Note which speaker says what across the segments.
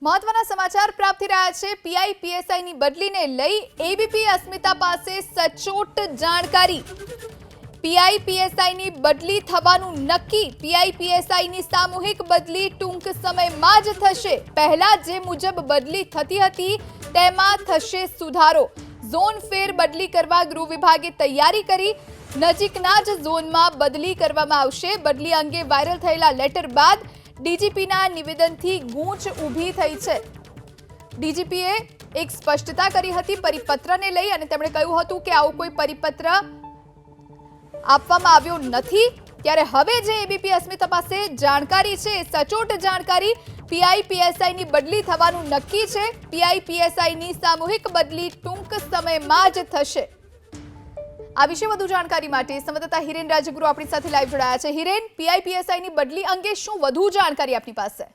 Speaker 1: મહત્વના સમાચાર પ્રાપ્ત થઈ રહ્યા છે। પીઆઈ પીએસઆઈ ની બદલીને લઈ એબીપી અસ્મિતા પાસે સચોટ જાણકારી। પીઆઈ પીએસઆઈ ની બદલી થવાનું નક્કી। પીઆઈ પીએસઆઈ ની સામૂહિક બદલી ટૂંક સમયમાં જ થશે। પહેલા જે મુજબ બદલી થતી હતી તેમાં થશે સુધારો। ઝોન ફેર બદલી કરવા ગૃહ વિભાગે તૈયારી કરી। નજીકના જ ઝોનમાં બદલી કરવામાં આવશે। બદલી અંગે વાયરલ થયેલા લેટર બાદ ડીજીપીના નિવેદનથી ગૂંચ ઊભી થઈ છે। ડીજીપીએ એક સ્પષ્ટતા કરી હતી પરિપત્રને લઈ અને તેમણે કહ્યું હતું કે આવો કોઈ પરિપત્ર આપવામાં આવ્યો નથી। ત્યારે હવે જે એબીપી અસ્મિતા પાસે જાણકારી છે સચોટ જાણકારી। પીઆઈ પીએસઆઈ ની બદલી થવાનું નક્કી છે। પીઆઈ પીએસઆઈ ની સામૂહિક બદલી ટૂંક સમયમાં જ થશે। આ વિશે વધુ જાણકારી માટે સંવાદદાતા હિરેન રાજગુરુ આપણી સાથે લાઈવ જોડાયા છે। હિરેન, પીઆઈ પીએસઆઈ ની બદલી અંગે શું વધુ જાણકારી આપની પાસે?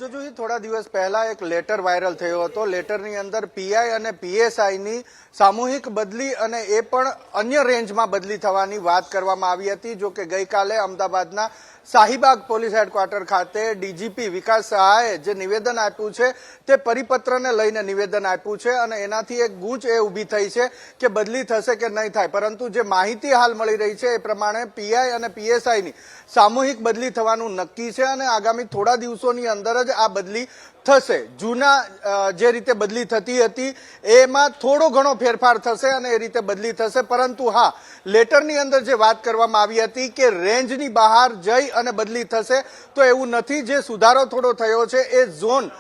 Speaker 2: જો થોડા દિવસ પહેલા એક લેટર વાયરલ થયો હતો। લેટરની અંદર પીઆઈ અને પીએસઆઈ ની સામૂહિક બદલી અને એ પણ અન્ય રેન્જમાં બદલી થવાની વાત કરવામાં આવી હતી। જો કે ગઈકાલે અમદાવાદના શાહીબાગ પોલીસ હેડક્વાર્ટર ખાતે ડીજીપી વિકાસ સહાયે જે નિવેદન આપ્યું છે તે પરિપત્રને લઈને નિવેદન આપ્યું છે અને એનાથી એક ગૂંચ એ ઊભી થઈ છે કે બદલી થશે કે નહીં થાય। પરંતુ જે માહિતી હાલ મળી રહી છે એ પ્રમાણે પીઆઈ અને પીએસઆઈની સામૂહિક બદલી થવાનું નક્કી છે અને આગામી થોડા દિવસોની અંદર જ આ બદલી થશે। જૂના જે રીતે બદલી થતી હતી એમાં થોડો ઘણો ફેરફાર થશે અને એ રીતે બદલી થશે। પરંતુ હા, લેટરની અંદર જે વાત કરવામાં આવી હતી કે રેન્જની બહાર જઈ અને બદલી થશે તો એવું નથી। જે સુધારો થોડો થયો છે એ ઝોન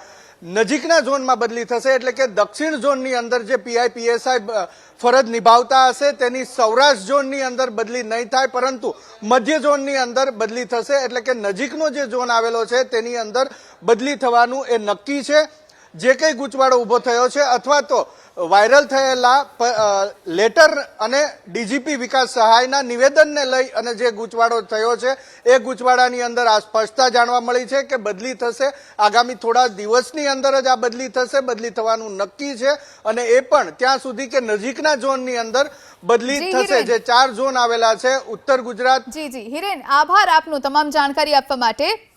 Speaker 2: નજીકના ઝોનમાં બદલી થશે। એટલે કે દક્ષિણ ઝોનની અંદર જે પીઆઈ પીએસઆઈ ફરજ નિભાવતા હશે તેની સૌરાષ્ટ્ર ઝોનની અંદર બદલી નહીં થાય પરંતુ મધ્ય ઝોનની અંદર બદલી થશે। એટલે કે નજીકનો જે ઝોન આવેલો છે તેની અંદર બદલી થવાનું એ નક્કી છે। જે કંઈ ગૂંચવાડો ઊભો થયો છે અથવા તો વાયરલ થયેલા લેટર અને ડીજીપી વિકાસ સહાયના નિવેદનને લઈ અને જે ગૂંચવાડો થયો છે એ ગૂંચવાડાની અંદર આ સ્પષ્ટતા જાણવા મળી છે કે બદલી થશે। આગામી થોડા દિવસની અંદર જ આ બદલી થશે। બદલી થવાનું નક્કી છે અને એ પણ ત્યાં સુધી કે નજીકના ઝોનની અંદર બદલી થશે। જે 4 ઝોન આવેલા છે ઉત્તર ગુજરાત।
Speaker 1: જી હિરેન, આભાર આપનો તમામ જાણકારી આપવા માટે।